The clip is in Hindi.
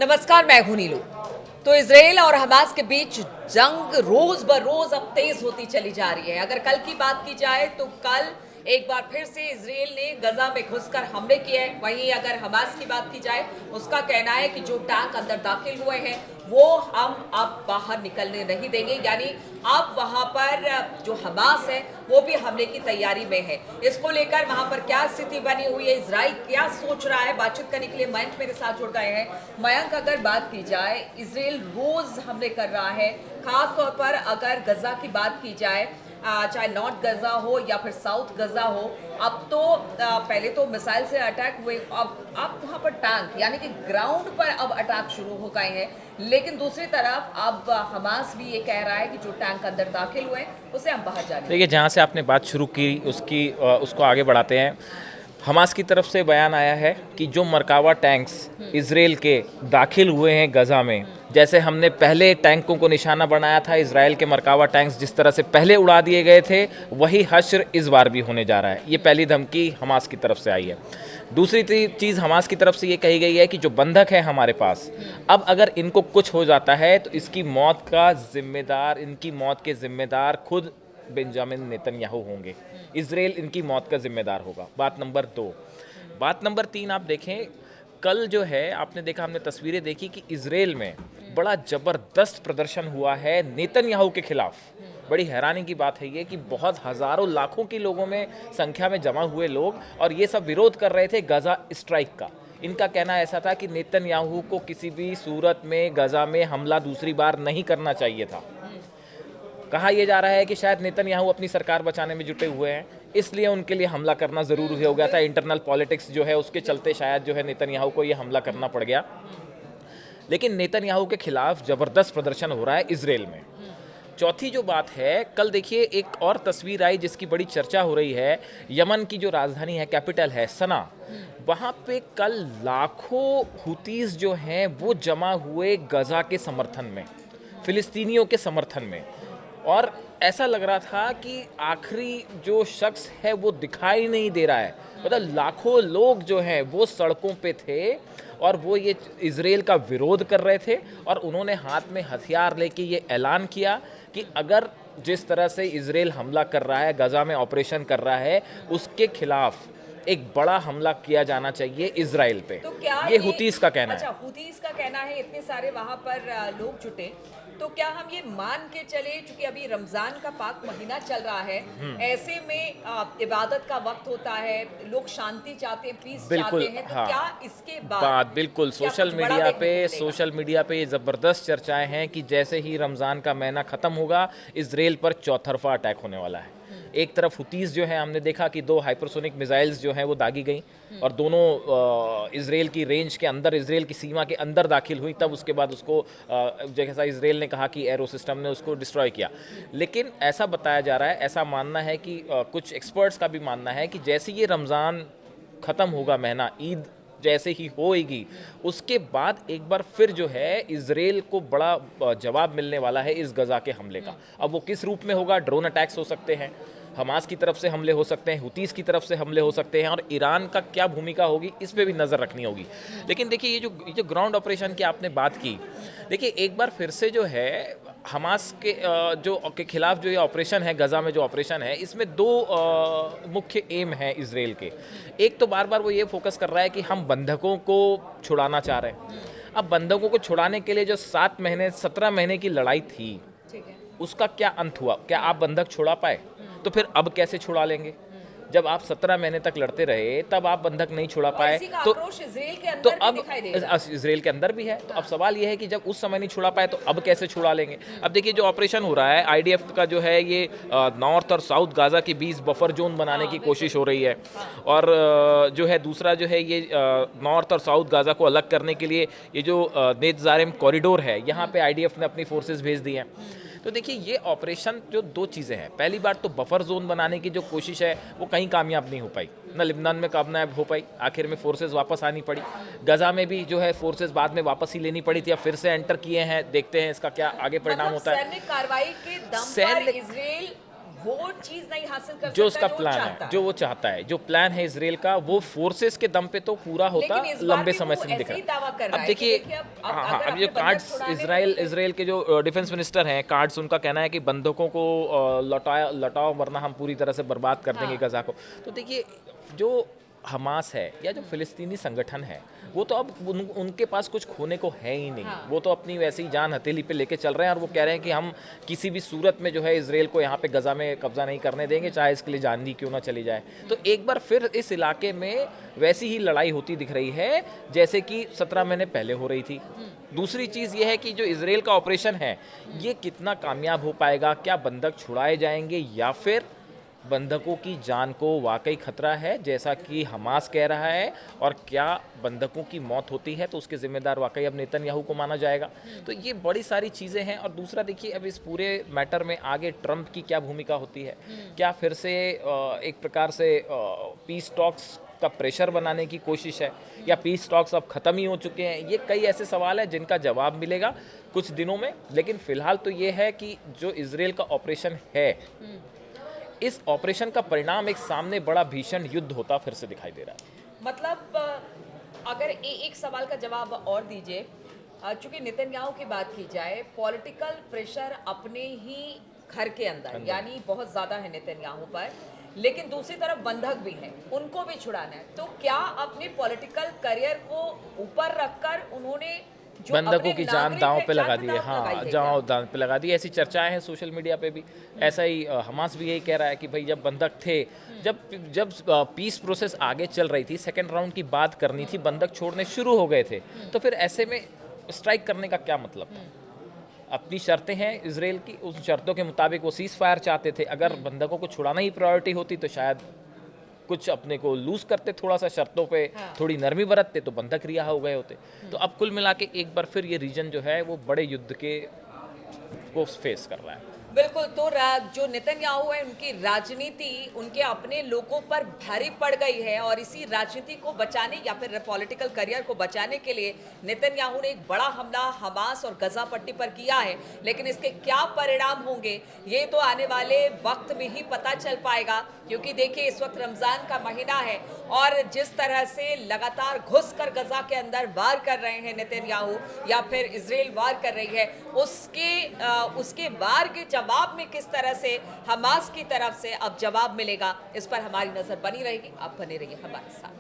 नमस्कार, मैं हूं नीलू। तो इजराइल और हमास के बीच जंग रोज ब रोज अब तेज होती चली जा रही है। अगर कल की बात की जाए तो कल एक बार फिर से इजराइल ने गजा में घुसकर हमले किए हैं। वहीं अगर हमास की बात की जाए, उसका कहना है कि जो टैंक अंदर दाखिल हुए हैं वो हम अब बाहर निकलने नहीं देंगे। यानी अब वहां पर जो हमास है वो भी हमले की तैयारी में है। इसको लेकर वहां पर क्या स्थिति बनी हुई है, इजराइल क्या सोच रहा है, बातचीत करने के लिए मयंक मेरे साथ जुड़ गए हैं। मयंक, अगर बात की जाए, इजराइल रोज हमले कर रहा है, खास तौर पर अगर गजा की बात की जाए, चाहे नॉर्थ गजा हो या फिर साउथ गजा हो। अब तो पहले तो मिसाइल से अटैक हुए, अब वहां पर टैंक यानी कि ग्राउंड पर अब अटैक शुरू हो गए हैं। लेकिन दूसरी तरफ अब हमास भी ये कह रहा है कि जो टैंक अंदर दाखिल हुए उसे हम बाहर जाने। देखिए, जहाँ से आपने बात शुरू की उसको आगे बढ़ाते हैं। हमास की तरफ से बयान आया है कि जो मरकावा टैंक्स इजराइल के दाखिल हुए हैं गजा में, जैसे हमने पहले टैंकों को निशाना बनाया था, इजराइल के मरकावा टैंक्स जिस तरह से पहले उड़ा दिए गए थे, वही हश्र इस बार भी होने जा रहा है। ये पहली धमकी हमास की तरफ से आई है। दूसरी चीज़ हमास की तरफ से ये कही गई है कि जो बंधक है हमारे पास, अब अगर इनको कुछ हो जाता है तो इसकी मौत का जिम्मेदार, इनकी मौत के जिम्मेदार खुद बेंजामिन नेतन्याहू होंगे। इजराइल इनकी मौत का जिम्मेदार होगा। बात नंबर 2। बात नंबर 3, आप देखें, कल जो है आपने देखा, हमने तस्वीरें देखी कि इजराइल में बड़ा ज़बरदस्त प्रदर्शन हुआ है नेतन्याहू के खिलाफ। बड़ी हैरानी की बात है ये कि बहुत हज़ारों लाखों की लोगों में संख्या में जमा हुए लोग, और ये सब विरोध कर रहे थे गजा स्ट्राइक का। इनका कहना ऐसा था कि नेतन्याहू को किसी भी सूरत में गजा में हमला दूसरी बार नहीं करना चाहिए था। कहा यह जा रहा है कि शायद नेतन्याहू अपनी सरकार बचाने में जुटे हुए हैं, इसलिए उनके लिए हमला करना ज़रूरी हो गया था। इंटरनल पॉलिटिक्स जो है उसके चलते शायद जो है नेतन्याहू को ये हमला करना पड़ गया। लेकिन नेतन्याहू के खिलाफ ज़बरदस्त प्रदर्शन हो रहा है इजराइल में। चौथी जो बात है, कल देखिए एक और तस्वीर आई जिसकी बड़ी चर्चा हो रही है। यमन की जो राजधानी है, कैपिटल है सना, वहाँ पे कल लाखों हुतीज़ जो हैं वो जमा हुए गजा के समर्थन में, फ़िलिस्तीनियों के समर्थन में। और ऐसा लग रहा था कि आखिरी जो शख्स है वो दिखाई नहीं दे रहा है। मतलब लाखों लोग जो हैं वो सड़कों पे थे और वो ये इजराइल का विरोध कर रहे थे, और उन्होंने हाथ में हथियार लेके ये ऐलान किया कि अगर जिस तरह से इजराइल हमला कर रहा है, गजा में ऑपरेशन कर रहा है, उसके खिलाफ एक बड़ा हमला किया जाना चाहिए इजराइल पे। तो क्या ये हुतीस का कहना है। अच्छा, हुतीस का कहना है, इतने सारे वहां पर लोग जुटे, तो क्या हम ये मान के चले, चूंकि अभी रमजान का पाक महीना चल रहा है, ऐसे में इबादत का वक्त होता है, लोग शांति चाहते हैं, पीस बिल्कुल, चाहते हैं, तो हाँ। क्या इसके बात बिल्कुल क्या कुछ बड़ा देखने को मिलेगा? सोशल मीडिया पे ये ज़बरदस्त चर्चाएं हैं कि जैसे ही रमज़ान का महीना ख़त्म होगा, इजराइल पर चौतरफा अटैक होने वाला है। एक तरफ हुतीज़ जो है, हमने देखा कि 2 हाइपरसोनिक मिसाइल्स जो हैं वो दागी गई, और दोनों इजराइल की रेंज के अंदर, इजराइल की सीमा के अंदर दाखिल हुई। तब उसके बाद उसको जैसा इजराइल ने कहा कि एरो सिस्टम ने उसको डिस्ट्रॉय किया। लेकिन ऐसा बताया जा रहा है, ऐसा मानना है कि कुछ एक्सपर्ट्स का भी मानना है कि जैसे ये रमज़ान ख़त्म होगा, महीना ईद जैसे ही होएगी, उसके बाद एक बार फिर जो है इजराइल को बड़ा जवाब मिलने वाला है इस गजा के हमले का। अब वो किस रूप में होगा? ड्रोन अटैक्स हो सकते हैं, हमास की तरफ से हमले हो सकते हैं, हुतीस की तरफ से हमले हो सकते हैं, और ईरान का क्या भूमिका होगी इस पे भी नज़र रखनी होगी। लेकिन देखिए, ये जो ग्राउंड ऑपरेशन की आपने बात की, देखिए एक बार फिर से जो है हमास के के खिलाफ जो ये ऑपरेशन है, गजा में जो ऑपरेशन है, इसमें 2 मुख्य एम हैं इजराइल के। एक तो बार बार वो ये फोकस कर रहा है कि हम बंधकों को छुड़ाना चाह रहे हैं। अब बंधकों को छुड़ाने के लिए जो 7 महीने 17 महीने की लड़ाई थी, ठीक है। उसका क्या अंत हुआ? क्या आप बंधक छुड़ा पाए? तो फिर अब कैसे छुड़ा लेंगे? जब आप 17 महीने तक लड़ते रहे, तब आप बंधक नहीं छुड़ा पाए, इसी का तो आक्रोश इजराइल के अंदर भी अब दिखाई दे रहा है। इजराइल के अंदर भी है। तो अब सवाल यह है कि जब उस समय नहीं छुड़ा पाए तो अब कैसे छुड़ा लेंगे? अब देखिए, जो ऑपरेशन हो रहा है आईडीएफ का जो है, ये नॉर्थ और साउथ गाजा के बीच बफर जोन बनाने की कोशिश हो रही है। और जो है दूसरा जो है, ये नॉर्थ और साउथ गाजा को अलग करने के लिए ये जो नेतजारिम कॉरिडोर है, यहाँ पे आईडीएफ ने अपनी फोर्सेस भेज दी हैं। तो देखिए, ये ऑपरेशन जो 2 चीज़ें हैं, पहली बात तो बफर जोन बनाने की जो कोशिश है वो कहीं कामयाब नहीं हो पाई, ना लिबनान में कामयाब हो पाई, आखिर में फोर्सेस वापस आनी पड़ी। गजा में भी जो है फोर्सेस बाद में वापस ही लेनी पड़ी थी, अब फिर से एंटर किए हैं, देखते हैं इसका क्या आगे परिणाम होता है। सैन्य कार्रवाई के दम पर सैन्य इजराइल वो चीज नहीं हासिल कर जो सकता उसका प्लान चाहता है, जो वो चाहता है, जो प्लान है इसराइल का, वो फोर्सेस के दम पे तो पूरा होता, लेकिन इस बार लंबे भी समय वो से नहीं दिख ऐसे ही रहा। दावा कर रहा अब है कि देखिए, अब हाँ हाँ, अगर अब जो अपने बंधक कार्ड्स छुड़ाने हैं इसराइल तो इसराइल के जो डिफेंस मिनिस्टर हैं, कार्ड्स उनका कहना है कि बंधकों को लौटाओ वरना हम पूरी तरह से बर्बाद कर देंगे हाँ। गजा को। तो देखिए, जो हमास है या जो फिलिस्तीनी संगठन है, वो तो अब उनके पास कुछ खोने को है ही नहीं। हाँ। वो तो अपनी वैसी जान हथेली पे लेके चल रहे हैं और वो कह रहे हैं कि हम किसी भी सूरत में जो है इसराइल को यहाँ पे गजा में कब्जा नहीं करने देंगे, चाहे इसके लिए जान ही क्यों ना चली जाए। तो एक बार फिर इस इलाके में वैसी ही लड़ाई होती दिख रही है जैसे कि 17 महीने पहले हो रही थी। दूसरी चीज़ ये है कि जो इसराइल का ऑपरेशन है, ये कितना कामयाब हो पाएगा, क्या बंधक छुड़ाए जाएंगे या फिर बंधकों की जान को वाकई खतरा है जैसा कि हमास कह रहा है, और क्या बंधकों की मौत होती है तो उसके जिम्मेदार वाकई अब नेतन्याहू को माना जाएगा। तो ये बड़ी सारी चीज़ें हैं। और दूसरा देखिए, अब इस पूरे मैटर में आगे ट्रंप की क्या भूमिका होती है। क्या फिर से एक प्रकार से पीस टॉक्स का प्रेशर बनाने की कोशिश है, या पीस टॉक्स अब ख़त्म ही हो चुके हैं। ये कई ऐसे सवाल हैं जिनका जवाब मिलेगा कुछ दिनों में। लेकिन फ़िलहाल तो ये है कि जो इसराइल का ऑपरेशन है, इस ऑपरेशन का परिणाम एक सामने बड़ा भीषण युद्ध होता फिर से दिखाई दे रहा है। मतलब अगर एक सवाल का जवाब और दीजिए। चूंकि नेतन्याहू की बात की जाए, पॉलिटिकल प्रेशर अपने ही घर के अंदर यानी बहुत ज़्यादा है नेतन्याहू पर, लेकिन दूसरी तरफ बंधक भी हैं, उनको भी छुड़ाना है। तो क्या अपने पॉलिटिकल करियर को ऊपर रखकर उन्होंने जो बंधकों अपने की जान नागरिक दांव हैं, पे लगा जान दी पे है। दांव हाँ, लगाई है जान क्या? दांव पे लगा दी, ऐसी चर्चाएं हैं सोशल मीडिया पे भी। ऐसा ही हमास भी यही कह रहा है कि भाई जब बंधक थे, जब जब पीस प्रोसेस आगे चल रही थी, सेकेंड राउंड की बात करनी थी, बंधक छोड़ने शुरू हो गए थे, तो फिर ऐसे में स्ट्राइक करने का क्या मतलब था। अपनी शर्तें हैं इसराइल की, उस शर्तों के मुताबिक वो सीज फायर चाहते थे। अगर बंधकों को छुड़ाना ही प्रायोरिटी होती तो शायद कुछ अपने को लूज करते, थोड़ा सा शर्तों पे हाँ। थोड़ी नरमी बरतते, तो बंधक रिहा हो गए होते। तो अब कुल मिला के एक बार फिर ये रीजन जो है वो बड़े युद्ध के को फेस कर रहा है। बिल्कुल। तो जो नेतन्याहू है, उनकी राजनीति उनके अपने लोगों पर भारी पड़ गई है, और इसी राजनीति को बचाने या फिर पॉलिटिकल करियर को बचाने के लिए नेतन्याहू ने एक बड़ा हमला हमास और गजा पट्टी पर किया है। लेकिन इसके क्या परिणाम होंगे ये तो आने वाले वक्त में ही पता चल पाएगा, क्योंकि देखिए इस वक्त रमज़ान का महीना है और जिस तरह से लगातार घुस कर गजा के अंदर वार कर रहे हैं नेतन्याहू या फिर इसराइल वार कर रही है, उसके वार के जवाब में किस तरह से हमास की तरफ से अब जवाब मिलेगा, इस पर हमारी नजर बनी रहेगी। आप बने रहिए हमारे साथ।